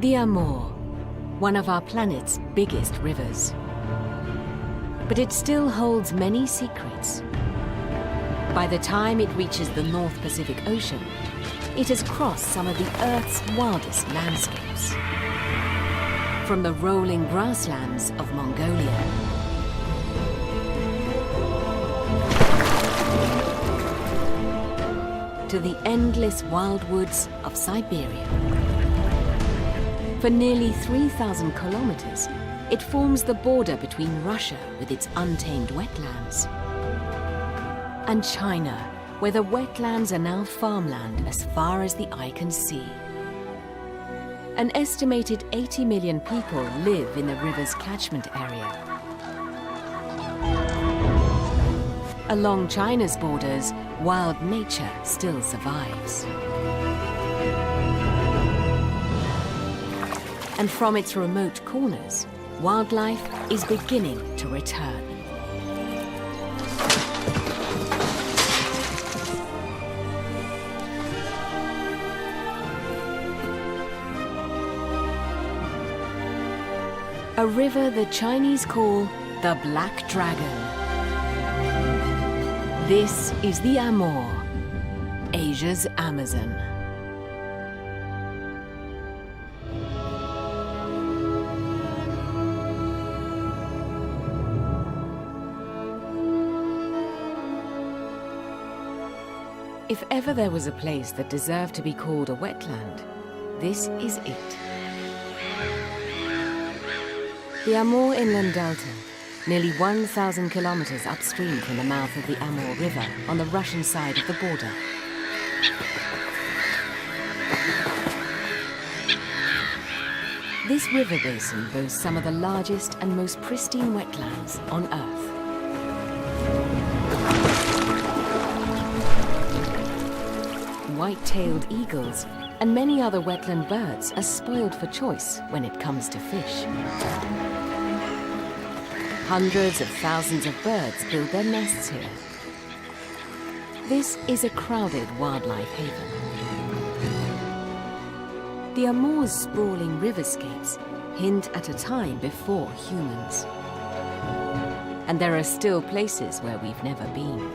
The Amur, one of our planet's biggest rivers. But it still holds many secrets. By the time it reaches the North Pacific Ocean, it has crossed some of the Earth's wildest landscapes. From the rolling grasslands of Mongolia to the endless wildwoods of Siberia. For nearly 3,000 kilometers, it forms the border between Russia with its untamed wetlands and China, where the wetlands are now farmland as far as the eye can see. An estimated 80 million people live in the river's catchment area. Along China's borders, wild nature still survives. And from its remote corners, wildlife is beginning to return. A river the Chinese call the Black Dragon. This is the Amur, Asia's Amazon. If ever there was a place that deserved to be called a wetland, this is it. The Amur Inland Delta, nearly 1,000 kilometers upstream from the mouth of the Amur River on the Russian side of the border. This river basin boasts some of the largest and most pristine wetlands on Earth. White-tailed eagles and many other wetland birds are spoiled for choice when it comes to fish. Hundreds of thousands of birds build their nests here. This is a crowded wildlife haven. The Amur's sprawling riverscapes hint at a time before humans. And there are still places where we've never been.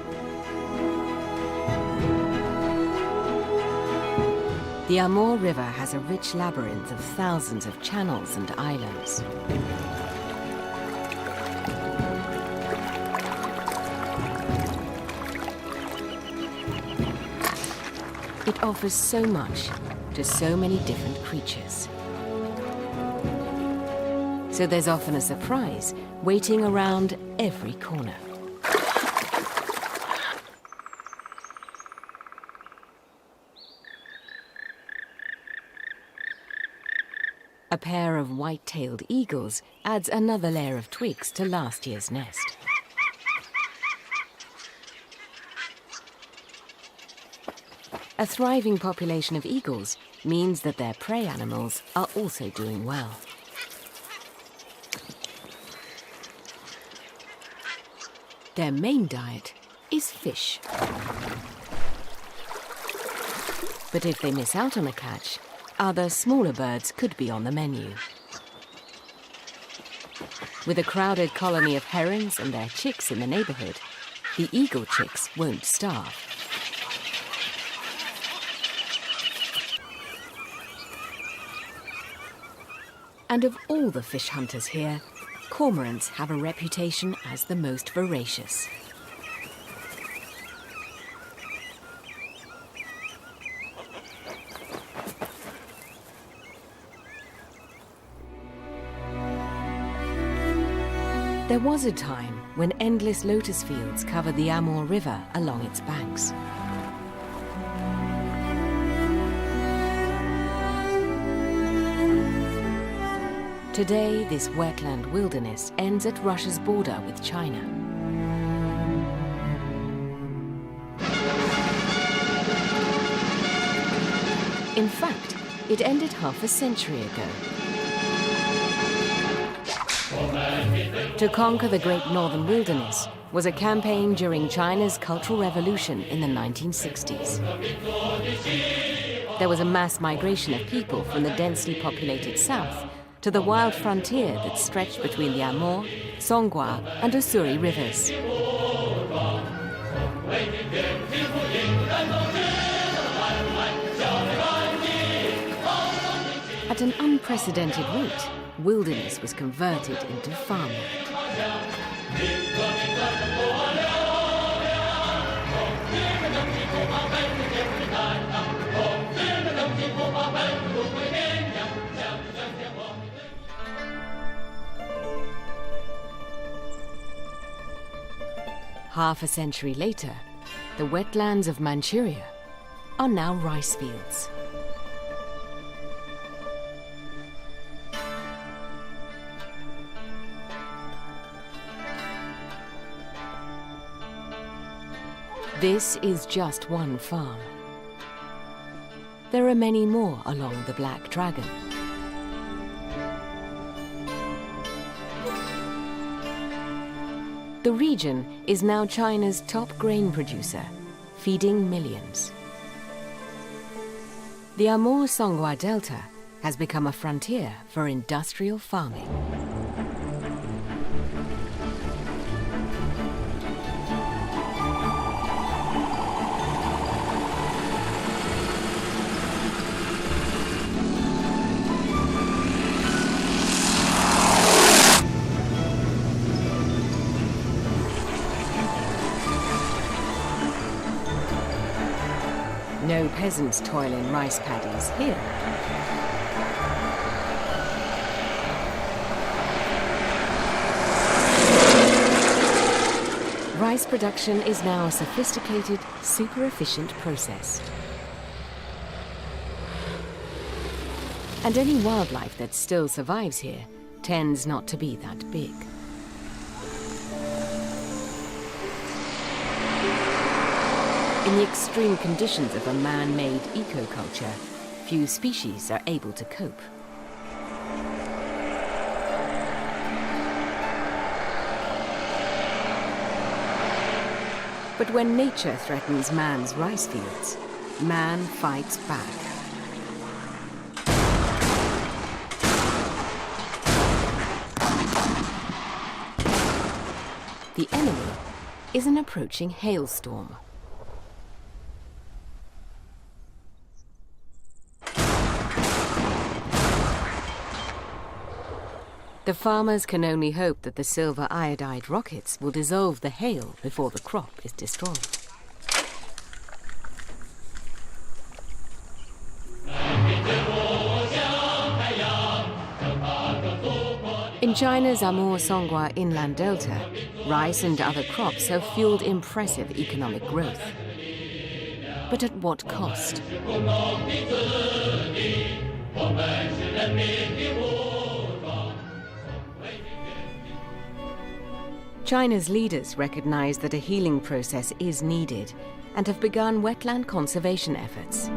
The Amur River has a rich labyrinth of thousands of channels and islands. It offers so much to so many different creatures. So there's often a surprise waiting around every corner. A pair of white-tailed eagles adds another layer of twigs to last year's nest. A thriving population of eagles means that their prey animals are also doing well. Their main diet is fish. But if they miss out on a catch, other smaller birds could be on the menu. With a crowded colony of herons and their chicks in the neighborhood, the eagle chicks won't starve. And of all the fish hunters here, cormorants have a reputation as the most voracious. There was a time when endless lotus fields covered the Amur River along its banks. Today, this wetland wilderness ends at Russia's border with China. In fact, it ended half a century ago. To conquer the Great Northern Wilderness was a campaign during China's Cultural Revolution in the 1960s. there was a mass migration of people from the densely populated south to the wild frontier that stretched between the Amur, Songkhla, and Ussuri rivers. At an unprecedented rate, wilderness was converted into farmland. Half a century later, the wetlands of Manchuria are now rice fields. This is just one farm. There are many more along the Black Dragon. The region is now China's top grain producer, feeding millions. The Amur-Songkhla Delta has become a frontier for industrial farming. No peasants toil in rice paddies here. Rice production is now a sophisticated, super-efficient process. And any wildlife that still survives here tends not to be that big. In the extreme conditions of a man-made ecoculture, few species are able to cope. But when nature threatens man's rice fields, man fights back. The enemy is an approaching hailstorm. The farmers can only hope that the silver iodide rockets will dissolve the hail before the crop is destroyed. In China's Amur-Songkhla inland delta, rice and other crops have fueled impressive economic growth. But at what cost? China's leaders recognize that a healing process is needed and have begun wetland conservation efforts.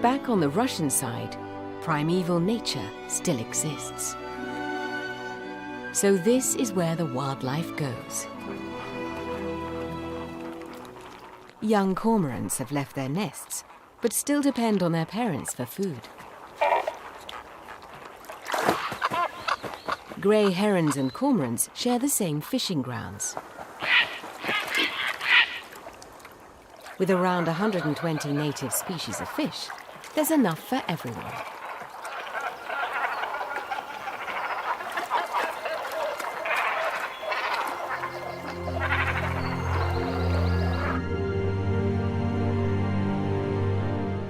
Back on the Russian side, primeval nature still exists. So this is where the wildlife goes. Young cormorants have left their nests, but still depend on their parents for food. Grey herons and cormorants share the same fishing grounds. With around 120 native species of fish, there's enough for everyone.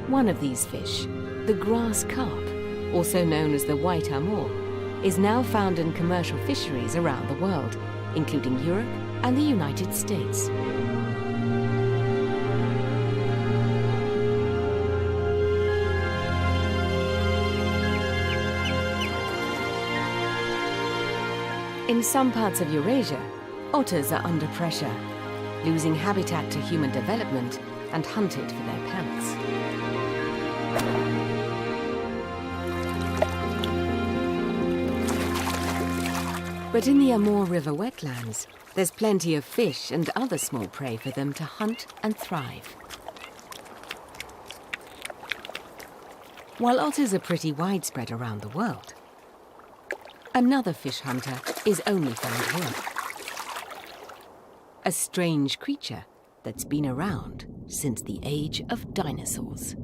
One of these fish, the grass carp, also known as the white amur, is now found in commercial fisheries around the world, including Europe and the United States. In some parts of Eurasia, otters are under pressure, losing habitat to human development and hunted for their pelts. But in the Amur River wetlands, there's plenty of fish and other small prey for them to hunt and thrive. While otters are pretty widespread around the world, another fish hunter is only found here. A strange creature that's been around since the age of dinosaurs.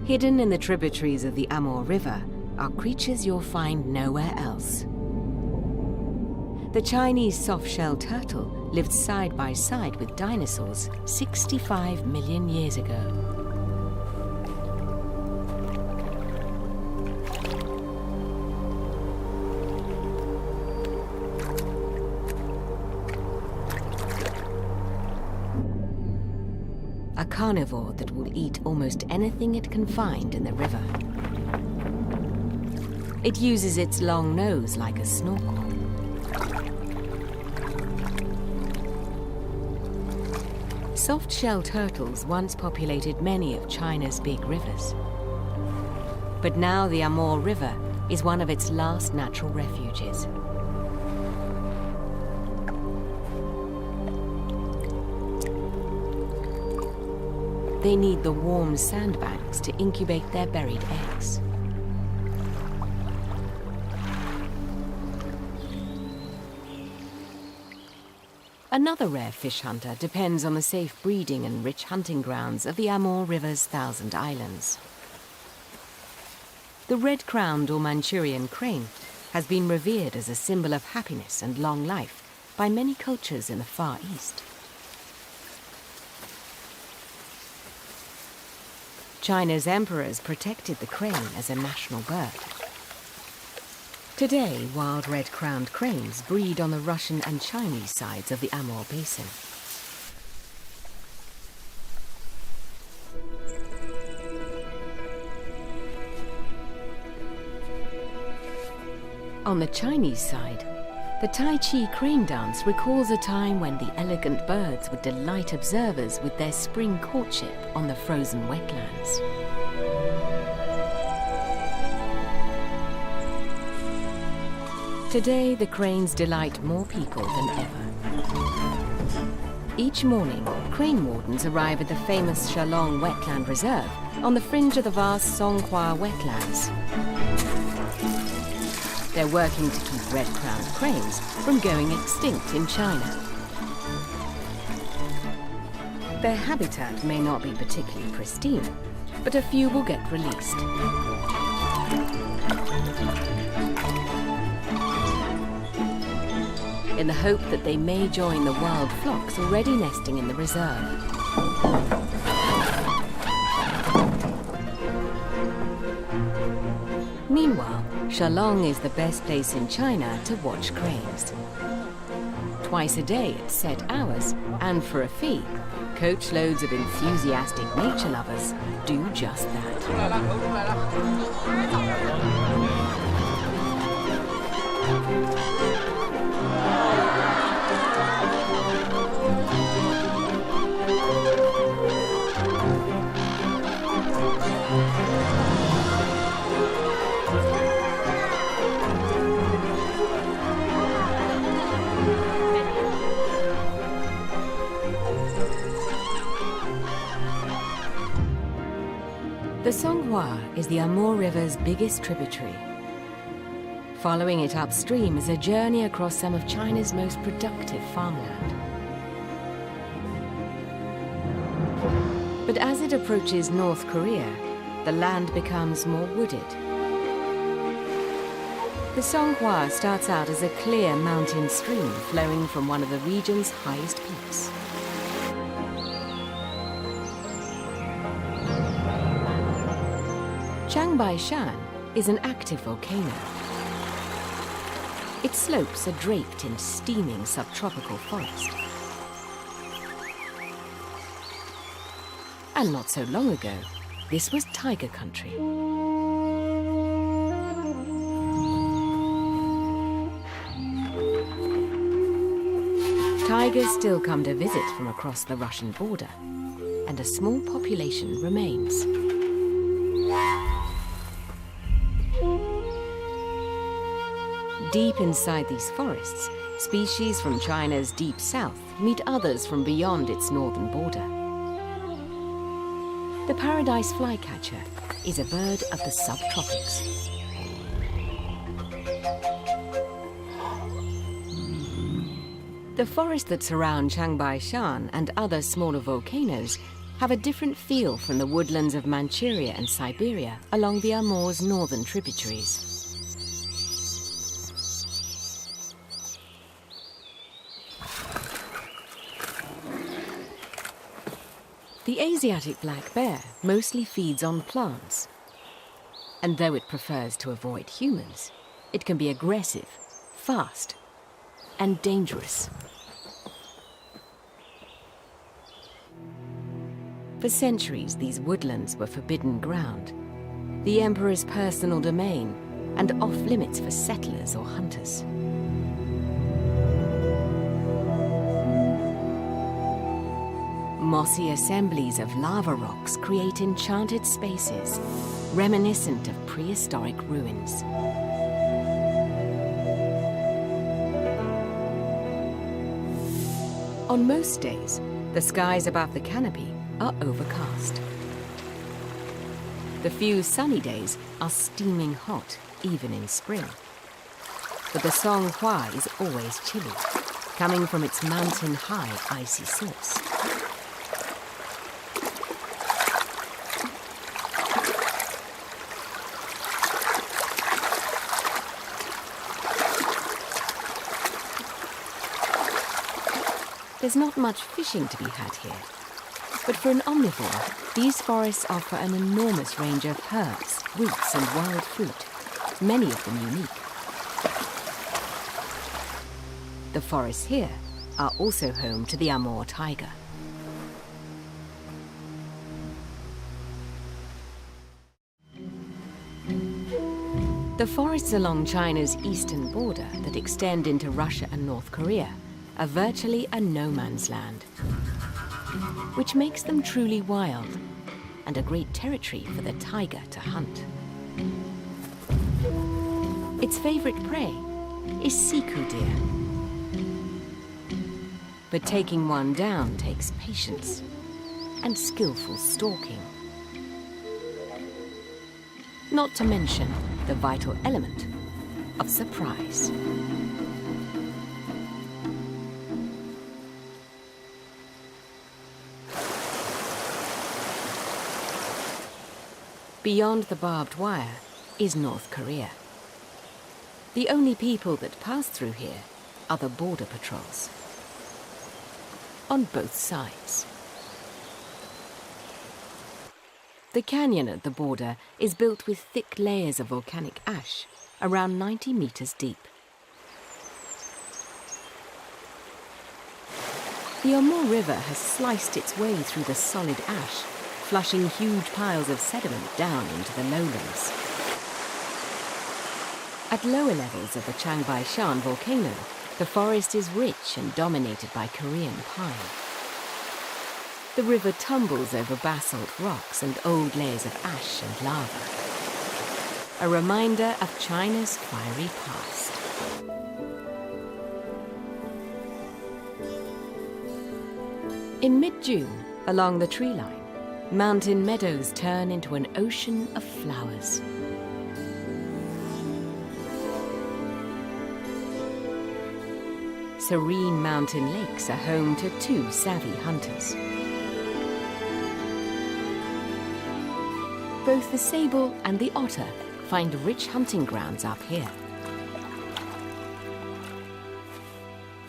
Hidden in the tributaries of the Amur River are creatures you'll find nowhere else. The Chinese soft-shell turtle lived side by side with dinosaurs 65 million years ago. A carnivore that will eat almost anything it can find in the river. It uses its long nose like a snorkel. Soft-shell turtles once populated many of China's big rivers. But now the Amur River is one of its last natural refuges. They need the warm sandbanks to incubate their buried eggs. Another rare fish hunter depends on the safe breeding and rich hunting grounds of the Amur River's Thousand Islands. The red-crowned or Manchurian crane has been revered as a symbol of happiness and long life by many cultures in the Far East. China's emperors protected the crane as a national bird. Today, wild red-crowned cranes breed on the Russian and Chinese sides of the Amur Basin. On the Chinese side, the Tai Chi crane dance recalls a time when the elegant birds would delight observers with their spring courtship on the frozen wetlands. Today, the cranes delight more people than ever. Each morning, crane wardens arrive at the famous Shalong Wetland Reserve on the fringe of the vast Songhua wetlands. They're working to keep red-crowned cranes from going extinct in China. Their habitat may not be particularly pristine, but a few will get released. In the hope that they may join the wild flocks already nesting in the reserve. Meanwhile, Shalong is the best place in China to watch cranes. Twice a day at set hours, and for a fee, coachloads of enthusiastic nature lovers do just that. The Songhua is the Amur River's biggest tributary. Following it upstream is a journey across some of China's most productive farmland. But as it approaches North Korea, the land becomes more wooded. The Songhua starts out as a clear mountain stream flowing from one of the region's highest peaks. Changbai-shan is an active volcano. Its slopes are draped in steaming subtropical forest. And not so long ago, this was tiger country. Tigers still come to visit from across the Russian border, and a small population remains. Deep inside these forests, species from China's deep south meet others from beyond its northern border. The paradise flycatcher is a bird of the subtropics. The forests that surround Chiangbai Shan and other smaller volcanoes have a different feel from the woodlands of Manchuria and Siberia along the Amur's northern tributaries. The Asiatic black bear mostly feeds on plants, and though it prefers to avoid humans, it can be aggressive, fast, and dangerous. For centuries, these woodlands were forbidden ground, the emperor's personal domain, and off-limits for settlers or hunters. Mossy assemblies of lava rocks create enchanted spaces, reminiscent of prehistoric ruins. On most days, the skies above the canopy are overcast. The few sunny days are steaming hot, even in spring. But the Songhua is always chilly, coming from its mountain-high icy source. There's not much fishing to be had here, but for an omnivore, these forests offer an enormous range of herbs, roots, and wild fruit, many of them unique. The forests here are also home to the Amur tiger. The forests along China's eastern border that extend into Russia and North Korea are virtually a no-man's land, which makes them truly wild and a great territory for the tiger to hunt. Its favorite prey is Siku deer. But taking one down takes patience and skillful stalking. Not to mention the vital element of surprise. Beyond the barbed wire is North Korea. The only people that pass through here are the border patrols. On both sides. The canyon at the border is built with thick layers of volcanic ash, around 90 meters deep. The Amur River has sliced its way through the solid ash, flushing huge piles of sediment down into the lowlands. At lower levels of the Chiangbai Shan volcano, the forest is rich and dominated by Korean pine. The river tumbles over basalt rocks and old layers of ash and lava, a reminder of China's fiery past. In mid-June, along the tree line, mountain meadows turn into an ocean of flowers. Serene mountain lakes are home to two savvy hunters. Both the sable and the otter find rich hunting grounds up here.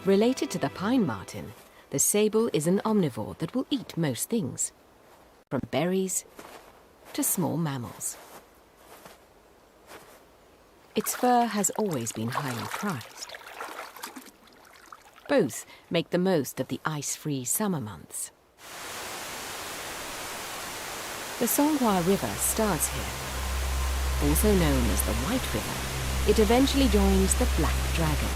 Related to the pine marten, the sable is an omnivore that will eat most things, from berries to small mammals. Its fur has always been highly prized. Both make the most of the ice-free summer months. The Songhua River starts here. Also known as the White River, it eventually joins the Black Dragon.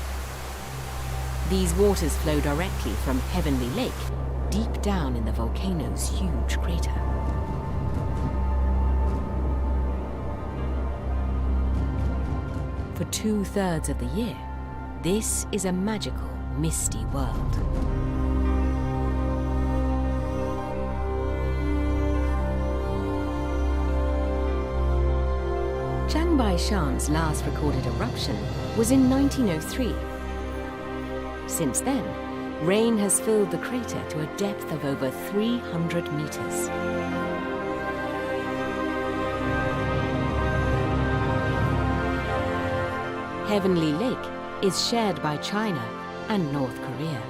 These waters flow directly from Heavenly Lake, deep down in the volcano's huge crater. For 2/3 of the year, this is a magical, misty world. Chiang Bai-shan's last recorded eruption was in 1903. Since then, rain has filled the crater to a depth of over 300 meters. Heavenly Lake is shared by China and North Korea.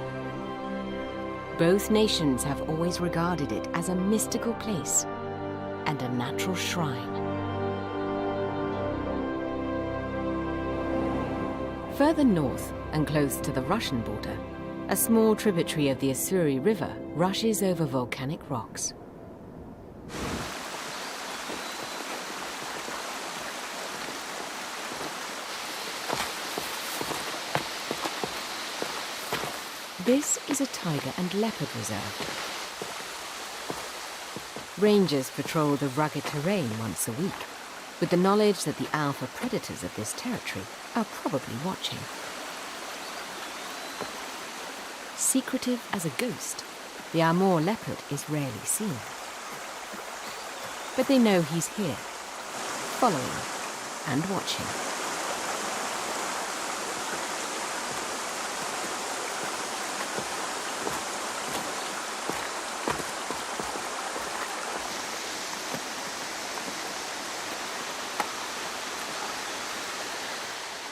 Both nations have always regarded it as a mystical place and a natural shrine. Further north and close to the Russian border, a small tributary of the Ussuri River rushes over volcanic rocks. This is a tiger and leopard reserve. Rangers patrol the rugged terrain once a week, with the knowledge that the alpha predators of this territory are probably watching. Secretive as a ghost, the Amur leopard is rarely seen. But they know he's here, following and watching.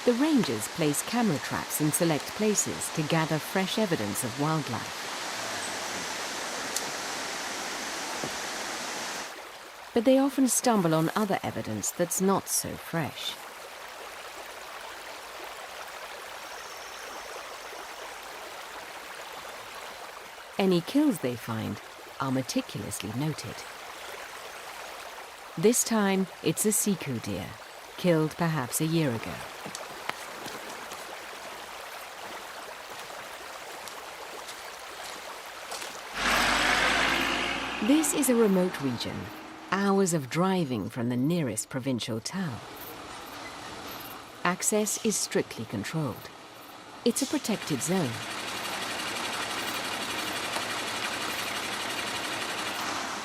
The rangers place camera traps in select places to gather fresh evidence of wildlife. But they often stumble on other evidence that's not so fresh. Any kills they find are meticulously noted. This time, it's a Siku deer, killed perhaps a year ago. This is a remote region, hours of driving from the nearest provincial town. Access is strictly controlled. It's a protected zone.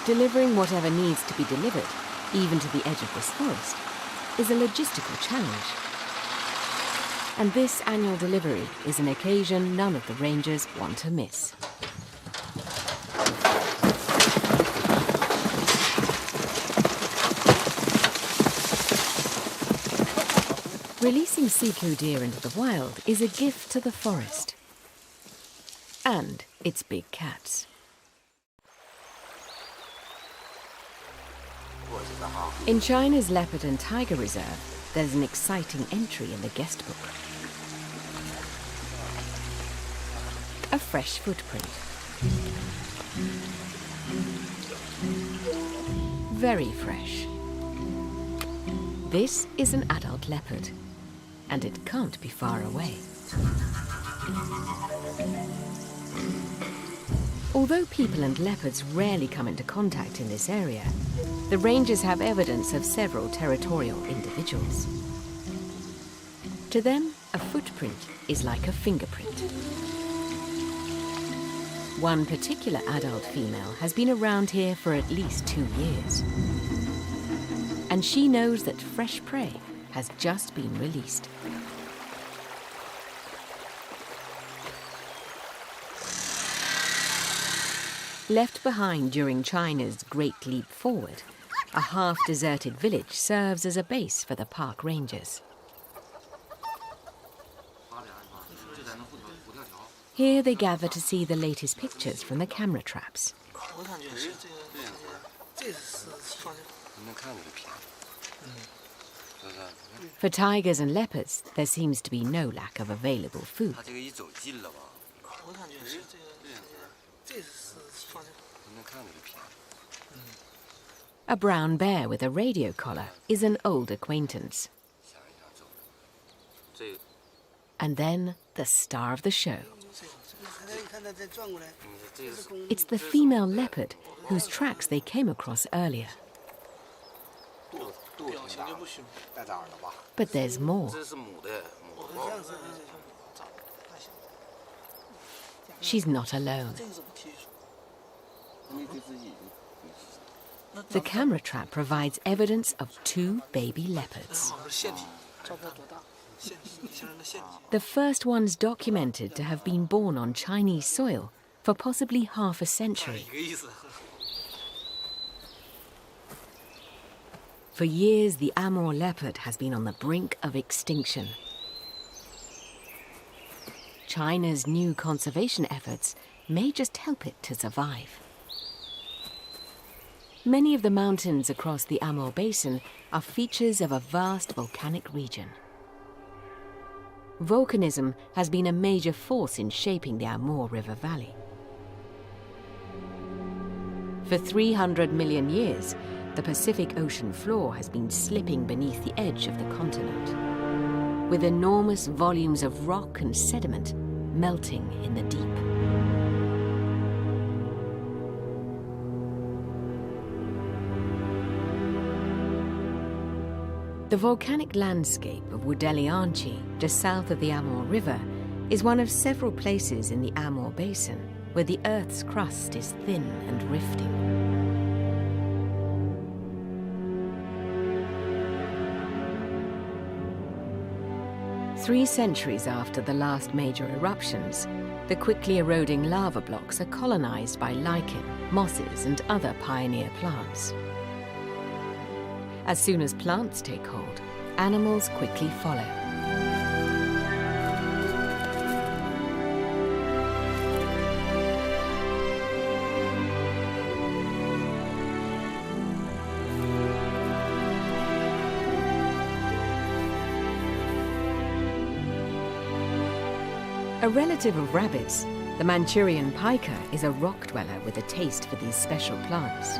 Delivering whatever needs to be delivered, even to the edge of this forest, is a logistical challenge. And this annual delivery is an occasion none of the rangers want to miss. Releasing Siku deer into the wild is a gift to the forest and its big cats. In China's leopard and tiger reserve, there's an exciting entry in the guest book. A fresh footprint. Very fresh. This is an adult leopard, and it can't be far away. Although people and leopards rarely come into contact in this area, the rangers have evidence of several territorial individuals. To them, a footprint is like a fingerprint. One particular adult female has been around here for at least 2 years. And she knows that fresh prey has just been released. Left behind during China's Great Leap Forward, a half-deserted village serves as a base for the park rangers. Here they gather to see the latest pictures from the camera traps. For tigers and leopards, there seems to be no lack of available food. A brown bear with a radio collar is an old acquaintance. And then the star of the show, It's the female leopard whose tracks they came across earlier. But there's more. She's not alone. The camera trap provides evidence of 2 baby leopards. The first ones documented to have been born on Chinese soil for possibly half a century. For years, the Amur leopard has been on the brink of extinction. China's new conservation efforts may just help it to survive. Many of the mountains across the Amur Basin are features of a vast volcanic region. Volcanism has been a major force in shaping the Amur River Valley. For 300 million years, the Pacific Ocean floor has been slipping beneath the edge of the continent, with enormous volumes of rock and sediment melting in the deep. The volcanic landscape of Wudelianchi, just south of the Amur River, is one of several places in the Amur Basin where the Earth's crust is thin and rifting. Three centuries after the last major eruptions, the quickly eroding lava blocks are colonized by lichen, mosses, and other pioneer plants. As soon as plants take hold, animals quickly follow. A relative of rabbits, the Manchurian pika is a rock dweller with a taste for these special plants.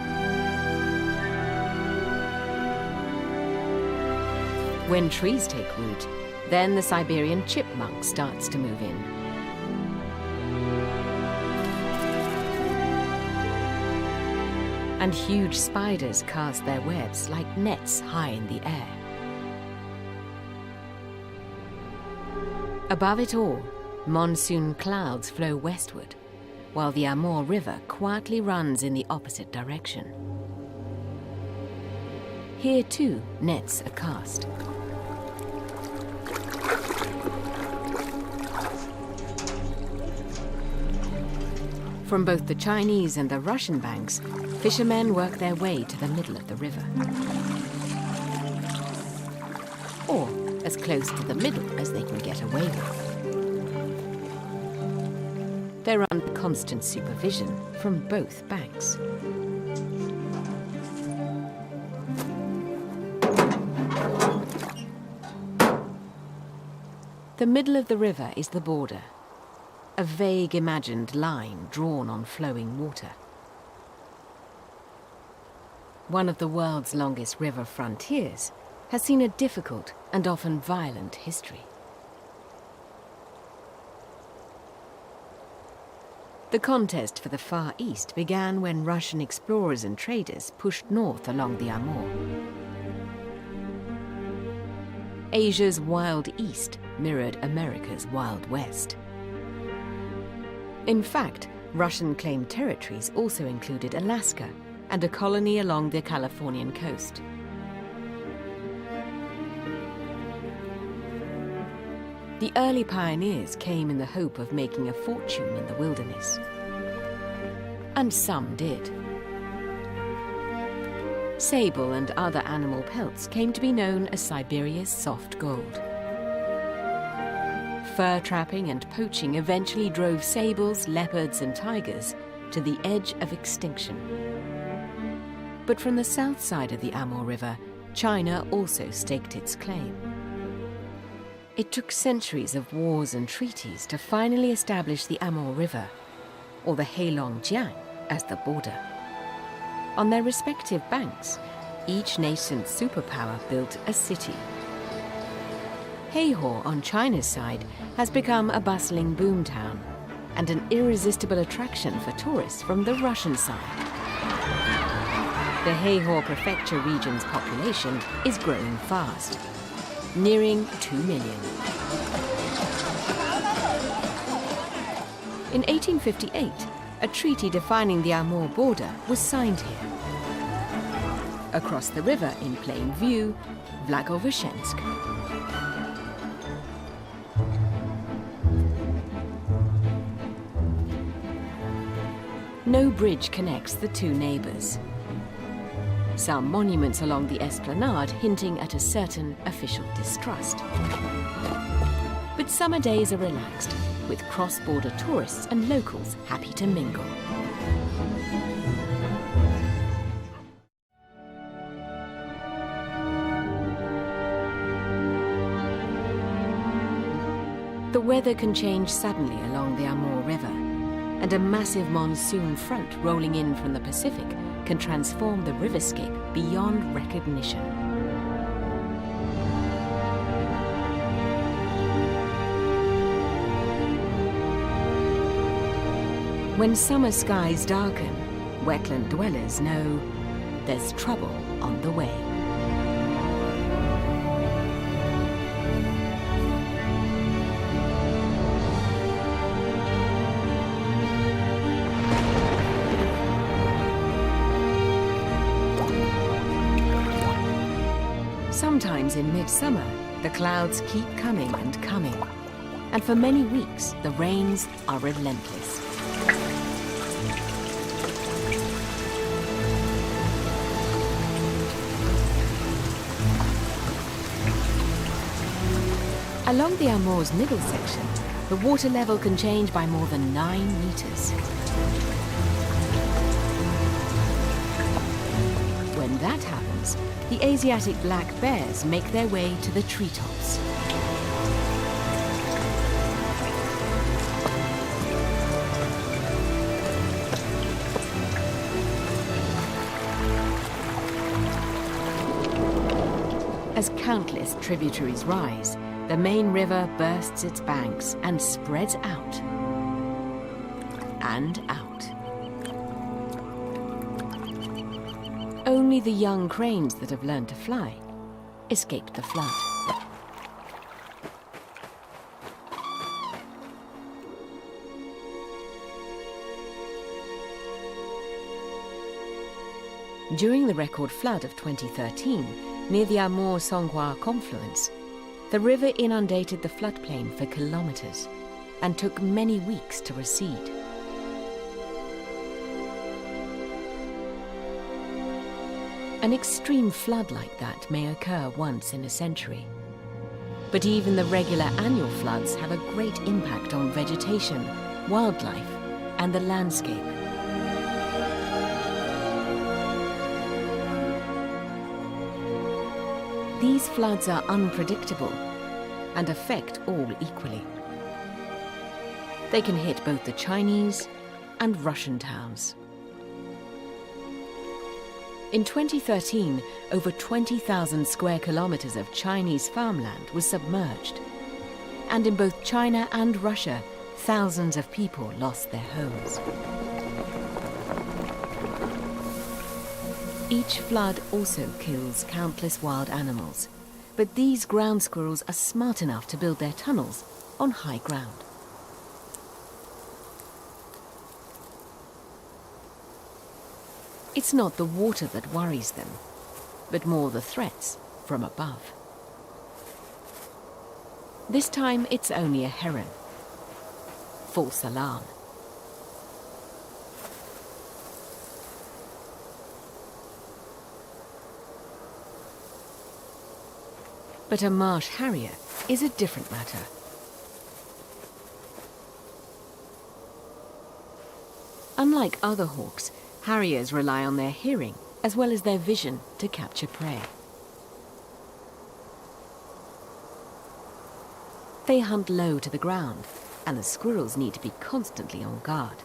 When trees take root, then the Siberian chipmunk starts to move in. And huge spiders cast their webs like nets high in the air. Above it all, monsoon clouds flow westward, while the Amur River quietly runs in the opposite direction. Here too, nets are cast. From both the Chinese and the Russian banks, fishermen work their way to the middle of the river. Or as close to the middle as they can get away with. They're under constant supervision from both banks. The middle of the river is the border, a vague imagined line drawn on flowing water. One of the world's longest river frontiers has seen a difficult and often violent history. The contest for the Far East began when Russian explorers and traders pushed north along the Amur. Asia's Wild East mirrored America's Wild West. In fact, Russian-claimed territories also included Alaska and a colony along the Californian coast. The early pioneers came in the hope of making a fortune in the wilderness. And some did. Sable and other animal pelts came to be known as Siberia's soft gold. Fur trapping and poaching eventually drove sables, leopards, and tigers to the edge of extinction. But from the south side of the Amur River, China also staked its claim. It took centuries of wars and treaties to finally establish the Amur River, or the Heilongjiang, as the border. On their respective banks, each nascent superpower built a city. Heihe on China's side has become a bustling boomtown, and an irresistible attraction for tourists from the Russian side. The Heihor Prefecture region's population is growing fast, nearing 2 million. In 1858, a treaty defining the Amur border was signed here. Across the river in plain view, Blagoveshchensk. No bridge connects the two neighbors. Some monuments along the esplanade hinting at a certain official distrust. But summer days are relaxed, with cross-border tourists and locals happy to mingle. The weather can change suddenly along the Amur River, and a massive monsoon front rolling in from the Pacific can transform the riverscape beyond recognition. When summer skies darken, wetland dwellers know there's trouble on the way. Sometimes in midsummer, the clouds keep coming and coming, and for many weeks the rains are relentless. Along the Amur's middle section, the water level can change by more than 9 meters. When that happens, the Asiatic black bears make their way to the treetops. As countless tributaries rise, the main river bursts its banks and spreads out and out. Only the young cranes that have learned to fly escape the flood. During the record flood of 2013, near the Amur-Songhua confluence, the river inundated the floodplain for kilometers and took many weeks to recede. An extreme flood like that may occur once in a century. But even the regular annual floods have a great impact on vegetation, wildlife, and the landscape. These floods are unpredictable and affect all equally. They can hit both the Chinese and Russian towns. In 2013, over 20,000 square kilometers of Chinese farmland was submerged. And in both China and Russia, thousands of people lost their homes. Each flood also kills countless wild animals, but these ground squirrels are smart enough to build their tunnels on high ground. It's not the water that worries them, but more the threats from above. This time it's only a heron. False alarm. But a marsh harrier is a different matter. Unlike other hawks, harriers rely on their hearing as well as their vision to capture prey. They hunt low to the ground, and the squirrels need to be constantly on guard.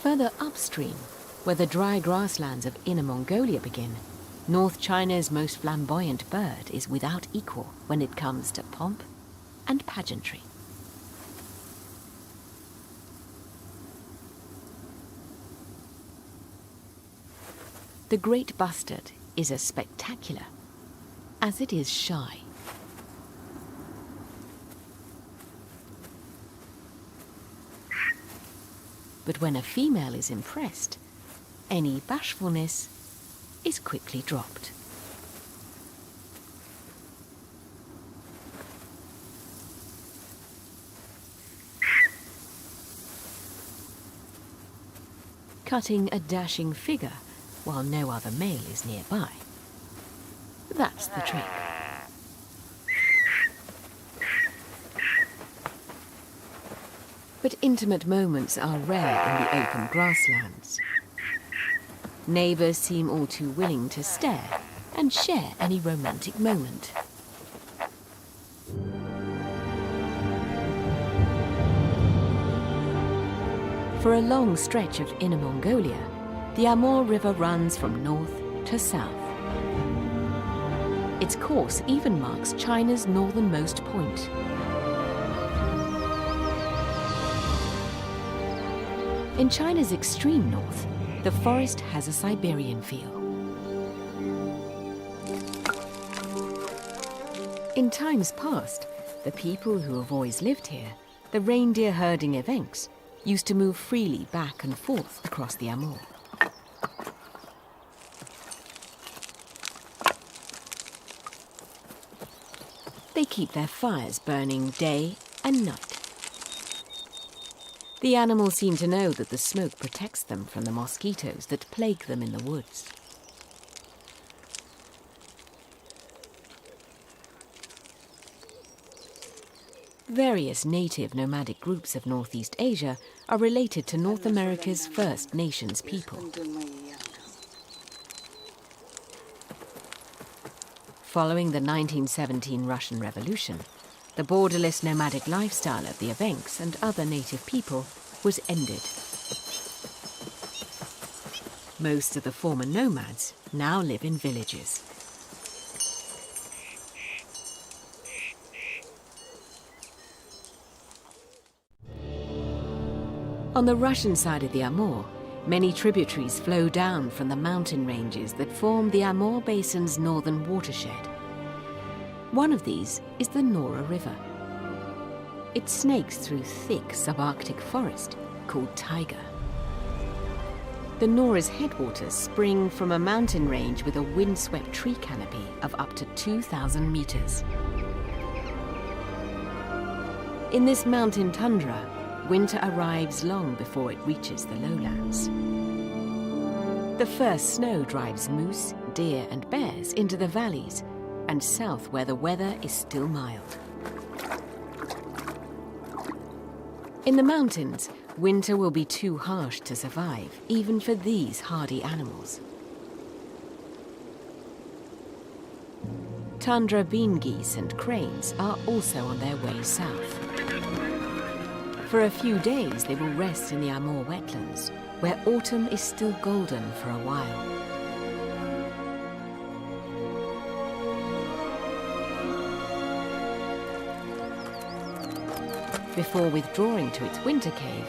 Further upstream, where the dry grasslands of Inner Mongolia begin, North China's most flamboyant bird is without equal when it comes to pomp and pageantry. The great bustard is as spectacular as it is shy. But when a female is impressed, any bashfulness is quickly dropped. Cutting a dashing figure while no other male is nearby. That's the trick. But intimate moments are rare in the open grasslands. Neighbours seem all too willing to stare and share any romantic moment. For a long stretch of Inner Mongolia, the Amur River runs from north to south. Its course even marks China's northernmost point. In China's extreme north, the forest has a Siberian feel. In times past, the people who have always lived here, the reindeer herding evenks, used to move freely back and forth across the Amur. They keep their fires burning day and night. The animals seem to know that the smoke protects them from the mosquitoes that plague them in the woods. Various native nomadic groups of Northeast Asia are related to North America's First Nations people. Following the 1917 Russian Revolution, the borderless nomadic lifestyle of the Evenks and other native people was ended. Most of the former nomads now live in villages. On the Russian side of the Amur, many tributaries flow down from the mountain ranges that form the Amur Basin's northern watershed. One of these is the Nora River. It snakes through thick subarctic forest called taiga. The Nora's headwaters spring from a mountain range with a windswept tree canopy of up to 2,000 meters. In this mountain tundra, winter arrives long before it reaches the lowlands. The first snow drives moose, deer and bears into the valleys and south where the weather is still mild. In the mountains, winter will be too harsh to survive, even for these hardy animals. Tundra bean geese and cranes are also on their way south. For a few days, they will rest in the Amur wetlands, where autumn is still golden for a while. Before withdrawing to its winter cave,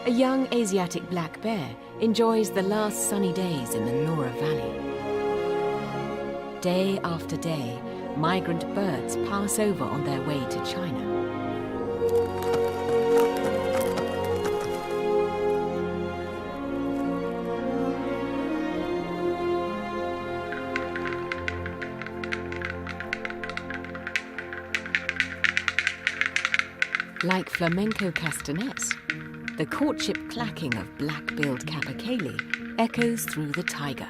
a young Asiatic black bear enjoys the last sunny days in the Nora Valley. Day after day, migrant birds pass over on their way to China. Like flamenco castanets, the courtship clacking of black-billed capercaillie echoes through the taiga.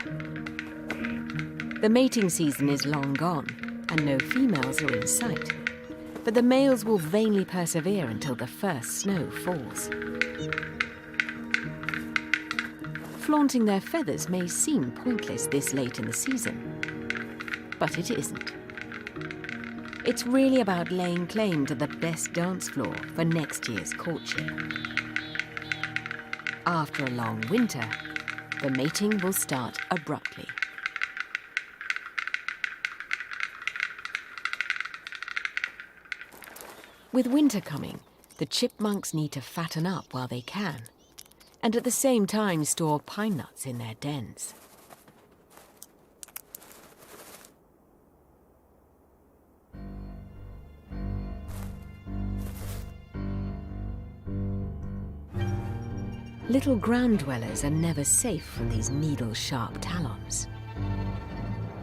The mating season is long gone, and no females are in sight, but the males will vainly persevere until the first snow falls. Flaunting their feathers may seem pointless this late in the season, but it isn't. It's really about laying claim to the best dance floor for next year's courtship. After a long winter, the mating will start abruptly. With winter coming, the chipmunks need to fatten up while they can, and at the same time store pine nuts in their dens. Little ground dwellers are never safe from these needle-sharp talons,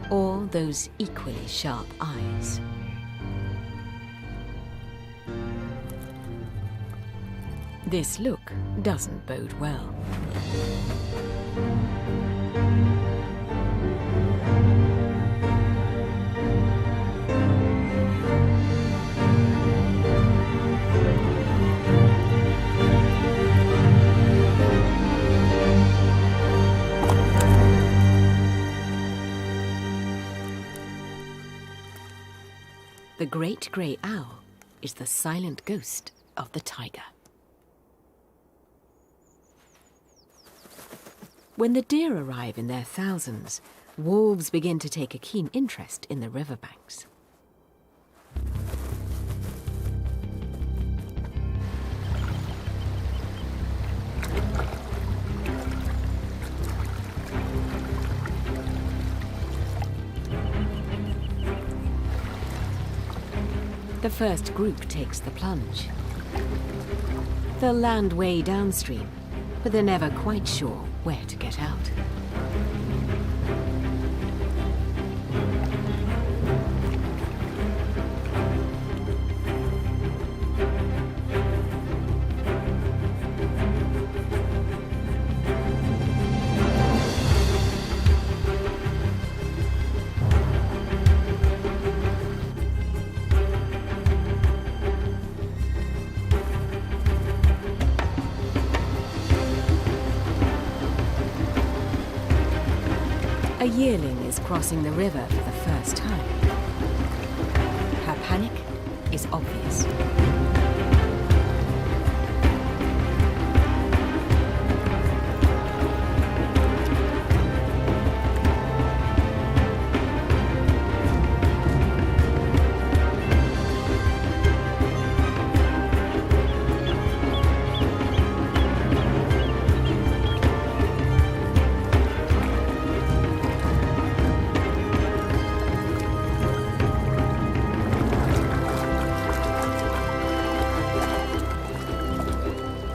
or those equally sharp eyes. This look doesn't bode well. The great grey owl is the silent ghost of the tiger. When the deer arrive in their thousands, wolves begin to take a keen interest in the riverbanks. The first group takes the plunge. They'll land way downstream, but they're never quite sure where to get out. A yearling is crossing the river for the first time. Her panic is obvious.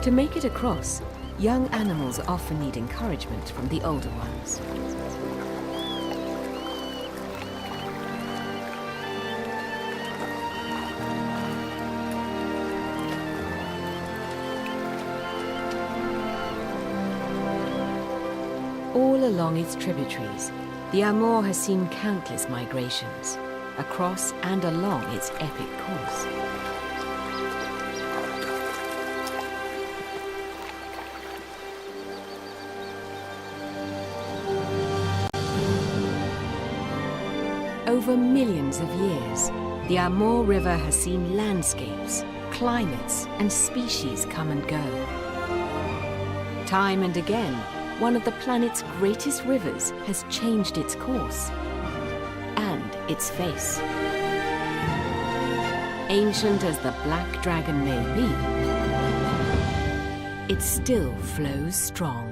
To make it across, young animals often need encouragement from the older ones. All along its tributaries, the Amour has seen countless migrations, across and along its epic course. Over millions of years, the Amour River has seen landscapes, climates, and species come and go. Time and again, one of the planet's greatest rivers has changed its course and its face. Ancient as the Black Dragon may be, it still flows strong.